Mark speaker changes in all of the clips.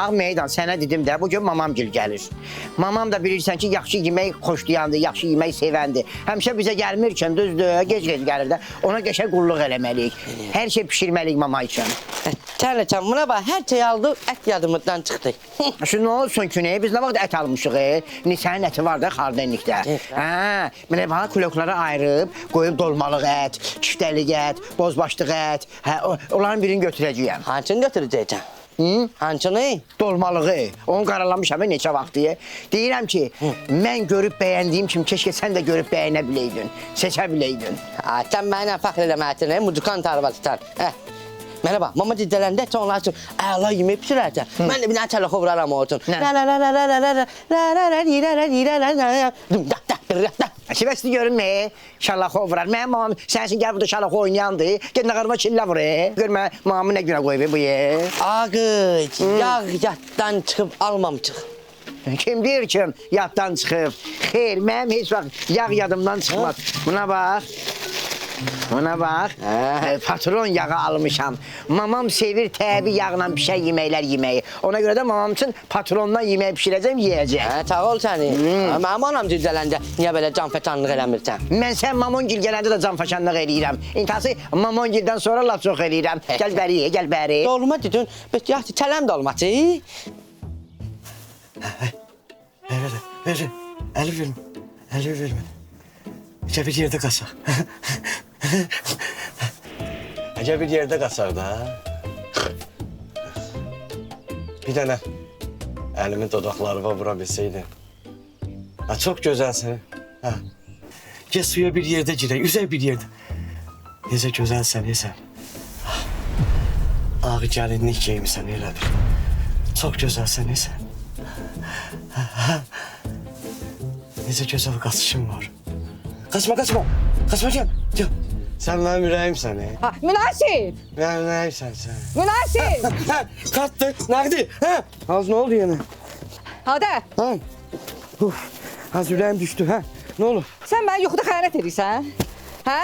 Speaker 1: Bax meydan, sənə dedim də, bugün mamamgil gəlir. Mamam da bilirsən ki, yaxşı yemək xoşlayandır, yaxşı yemək sevəndir. Həmişə bizə gəlmir üçün, düzdür, gec-gec gəlir də. Ona qəşəng qulluq eləməliyik. Hər şey pişirməliyik mama üçün.
Speaker 2: Çərləçəm, buna bax, hər şey aldı, ət yadımızdan çıxdı.
Speaker 1: Şu nə olsun ki, biz nə vaxt ət almışıq, Nisənin əti var da xardenlikdə. Mənə bax, kuloklara ayırıb, qoyub dolmalıq ət, kiftəlik ət, bozbaşlıq ət. Onların birini götürəcəyəm.
Speaker 2: Hansını götürəcəksən? Hansını?
Speaker 1: Dolmalığı. Onu qaralamışam neçə vaxt deyə. Deyirəm ki, mən görüb bəyəndiyim kimi keşke sən də görüb bəyənə biləydin, seçə biləydin.
Speaker 2: Sən mənə fəxr eləməksin, muzukan tarvasısan. Mənə bax, mama cüzdələndə heç onlar üçün əla yemək pişirərsən. Mən də bir dənə çələ xovraram o üçün.
Speaker 1: Şibəsini görünmə, şalaxo vurar. Mənim mamam sənsin gəl burada şalaxo oynayandı. Gel nağarıma çillə vur. Görmə, mamamı nə günə qoyub bu ye.
Speaker 2: Ağıc, yağ yaddan çıxıb almamışıq.
Speaker 1: Kim deyir ki, yaddan çıxıb? Xeyr, mənim heç vaxt yağ yadımdan çıxmaz. Buna bax. Buna bax, patron yağı almışam. Mamam sevir təbii yağla pişən yeməklər yeməyi. Ona görə də mamam üçün patrondan yemək pişirəcəm, yeyəcəm.
Speaker 2: Sağ ol səni. Mənim anam cüzdələndə niyə belə canfəçanlıq eləmirsən?
Speaker 1: Mən sən mamongil gələndə də canfaşanlıq eləyirəm. İntası mamongildən sonra laf çox eləyirəm. Gəl bəri, gəl bəri.
Speaker 2: Dolma dedin, yaxşı, çələm dolması.
Speaker 3: Ver, əli vermə. Necə bir yerdə qasaq. Necə bir yerdə qasaq da. Bir dənə əlimi dodaqlarıma vura bilsəydin. Çox gözəlsən. Gəl suya bir yerdə girək, üzək bir yerdə. Necə gözəlsən, sən. Ağ gəlinlik geyimsən, elədir. Çox gözəlsən, sən. Necə gözəl qaçışın var. Kaçma gel. Sen benim ürəyimsən,
Speaker 4: Münasip!
Speaker 3: Benim ürəyimsən sen.
Speaker 4: Münasip!
Speaker 3: Kalktı, nəqdi? Az ne oldu yine?
Speaker 4: Hadi,
Speaker 3: Az ürəyim düştü, Ne olur?
Speaker 4: sen bana yuxuda xəyanət edirsən? Hə?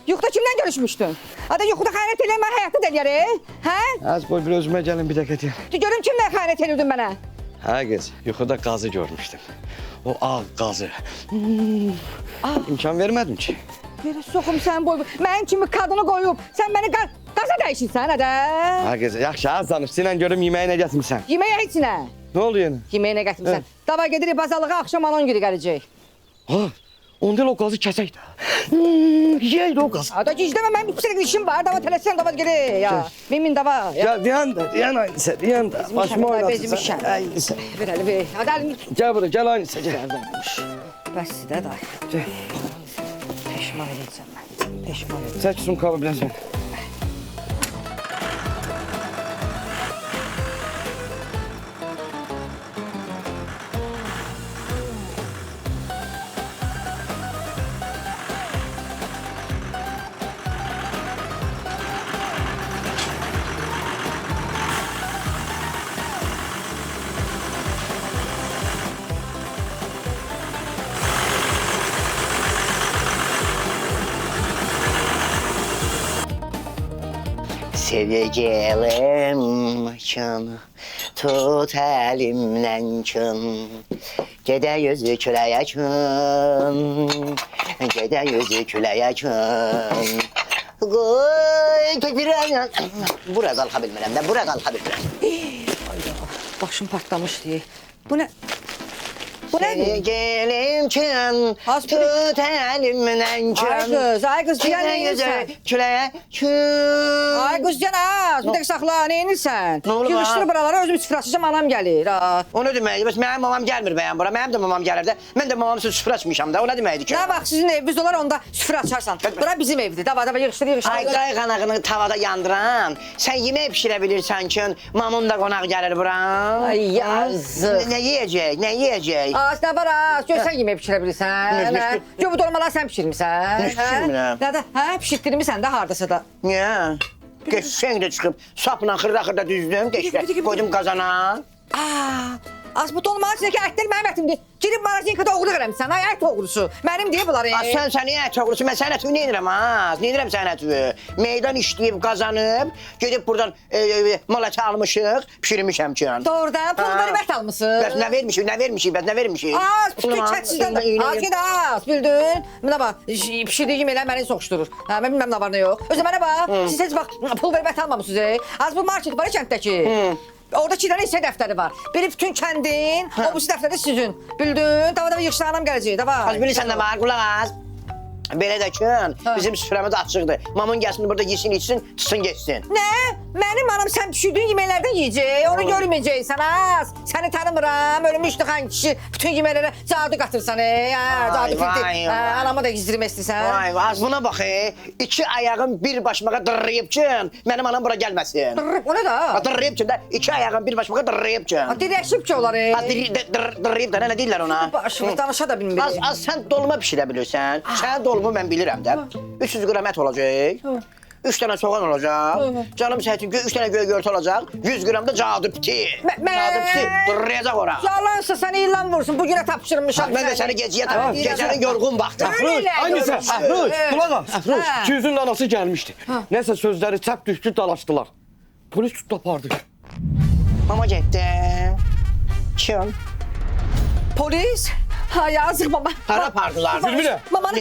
Speaker 4: Yuxuda kimdən görüşmüşdün? Hadi yuxuda xəyanət edirəm, mən həyatda deliyərim. Hə?
Speaker 3: Az boy bir özüme gelin bir dakika diye.
Speaker 4: Görüm kimdən xəyanət edirdin mənə?
Speaker 3: Ha kız, yuxuda qazı görmüşdüm. O ağ qazı. İmkan vermədim ki.
Speaker 4: Yerə soxum sən boy. Mənim kimi kadını qoyub, sən məni qaza dəyişirsən, hə də?
Speaker 3: Ha kız, yaxşı az danış. Sinən görüm yeməyi nə gətirmisən?
Speaker 4: Yeməyə heç nə.
Speaker 3: Ne oldu yine?
Speaker 4: Yeməyə nə gətirmisən? Dava gedirik bazarlığa, axşam anan günü gələcək.
Speaker 3: Onda o qazı kəsək də. Yeydi o qazı.
Speaker 4: Hadi gizləmə, mənim bir pislik işim var. Dava tələsən, dava gedirik. Ya, min dava.
Speaker 3: Ya diyan aynısı, diyan da. Başıma oynatırsan.
Speaker 4: Bezmişəm.
Speaker 3: Aynısı.
Speaker 4: Ver əli, ver. Hadi əlini.
Speaker 3: Gel buraya, gel aynısı. Gel.
Speaker 4: Bəs də day.
Speaker 3: Gel.
Speaker 4: Peşman edəcəm mən. Peşman edəcəm.
Speaker 3: Çək sumkamı biraz ver.
Speaker 1: Seveceğim çın, tut elimden çın. Gede yüzü küleye çın, gede yüzü küleye çın. Koy getiren. Buraya kalkabilmirəm də, buraya kalkabilmirəm.
Speaker 4: Başım partlamış diye. Bu ne? Bu nedir?
Speaker 1: Sevgilim çın,
Speaker 4: Az
Speaker 1: tut elimden çın.
Speaker 4: Ay kız, diyen ne inirsən?
Speaker 1: Küleye çın.
Speaker 4: Ay kız, diyen az. Bir dakika saxla, ne inirsən?
Speaker 1: Ne olub,
Speaker 4: Yığışdır
Speaker 1: ha?
Speaker 4: buraları, özüm süfrə açacağım, anam gəlir.
Speaker 1: O ne deməkdir? Bəs mənim mamam gəlmir bəyəm bura. Mənim də mamam gəlir də. Mən də mamam üçün süfrə açmışam da. O nə deməkdir ki?
Speaker 4: Ne bak, sizin eviniz olar, onda süfrə açarsan. Bura bizim evdir. Dava yığışdır.
Speaker 1: Ay qayğanağını tavada yandıran. Sən yemək pişirə bilirsən ki, mamam da qonaq gəlir bura.
Speaker 4: Ay yazıq.
Speaker 1: Nə yeyəcək? Nə yeyəcək?
Speaker 4: Az ne var az? Gör sen yemeği pişire bilirsən.
Speaker 1: Ne?
Speaker 4: Gör bu dolmaları sen pişirmişsən.
Speaker 1: Ne pişirmirəm?
Speaker 4: Ne de? Ha, pişirtdirmişsən də hardasa da.
Speaker 1: Niyə? Qəşəng də çıxıb, sapla xırda düzdüm, qəşəng. Qoydum qazana.
Speaker 4: Az bu dolmanın içindeki ətlər mənim ətimdir. Girib marazinkada oğurluq eləmişsən, ay ət oğrusu. Mənim deyə bunlar.
Speaker 1: Sən səni ət oğrusu, mən sənin ətini neyinirəm ha? Neyinirəm sənin ətini? Meydan işləyib, qazanıb, gedib buradan mal əti almışıq, pişirmişəm ki.
Speaker 4: Doğrudan pul verib ət almısın.
Speaker 1: Bəs nə vermişik?
Speaker 4: Az, bütün kətsizdən də. Az ged az, bildin? Mənə bax, pişirdiyim elə məni soxuşdurur. Hə, mən bilməm nə var nə yox. Özə mənə bax, siz heç bax, pul verib ət almamısınız. Az bu market var ya kənddəki. Orada 2 dənə hissə dəftəri var. Biri bütün kəndin, o birisi dəftəri sizin. Bildin? Dava yığışdan anam gələcək, dava.
Speaker 1: Az bilirsən nə var, qulaq az. Belə də ki, bizim süfrəmiz açıqdır. Mamın gəlsin burada yesin, içsin, çıxsın, geçsin.
Speaker 4: Nə? Mənim anam sən pişirdiyin yeməklərdən yeyəcək, onu görməyəcəksən az. Səni tanımıram, ölmüşdü xan kişi bütün yeməklərə cadu qatırsan, cadu filti. Anamı da gizdirmək istəyirsən.
Speaker 1: Vay, az buna bax, 2 ayağım bir başmağa dırrıyıb ki, mənim anam bura gəlməsin.
Speaker 4: O nə da?
Speaker 1: Dırrıyıb ki, 2 ayağım bir başmağa dırrıyıb ki.
Speaker 4: Dirəşib ki onları.
Speaker 1: Dırrıyıb da, nə deyirlər ona?
Speaker 4: Başımı danışa da bilmirik.
Speaker 1: Az sən dolma bişirə bilirsən. Sən dolma mən bilirəm də. 300 qram ət olacaq. 3 dənə soğan olacaq. Canım sətin 3 dənə göy göyərti olacaq. 100 qram da cadu piti. Cadu piti dırrayacaq ora.
Speaker 4: Yalansa səni ilan vursun. Bu günə tapşırmışam.
Speaker 1: Mən də səni gecəyə tapım. Gecənin yorğun vaxtı.
Speaker 3: Aynısı. Qulaq as. 200-ün anası gəlmişdi. Nəsə sözləri çəp düşdü, dalaşdılar. Polis tutdu apardı.
Speaker 1: Mama getdi. Kim?
Speaker 4: Polis? Ha yazık baba.
Speaker 1: Hara apardılar?
Speaker 3: Gülmünə.
Speaker 4: Mamanı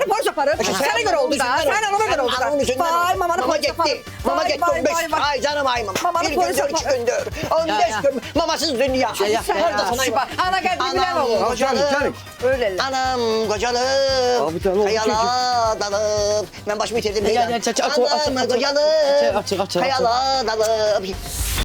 Speaker 4: polis aparır. Sənə görə oldu da. Sən anama görə oldu da. Vay mamanı polis aparır.
Speaker 1: Mama getdi 15 ay canım ay mama.
Speaker 4: Mamanı
Speaker 1: Bir
Speaker 4: polis
Speaker 1: gündür, 2
Speaker 4: aparır.
Speaker 1: gündür. 15 gün mamasız dünya. Harada sana
Speaker 4: Süper. Ana gəldi bilən olur.
Speaker 1: Qocalıb.
Speaker 4: Öylələr.
Speaker 1: Anam
Speaker 3: Abi,
Speaker 1: qocalıb.
Speaker 3: tamam,
Speaker 1: Xəyala dalıb. Mən başımı itirdim.
Speaker 2: Gel, gel, aç,
Speaker 1: Anam
Speaker 2: aç,
Speaker 1: qocalıb.
Speaker 2: aç.
Speaker 1: Xəyala dalıb.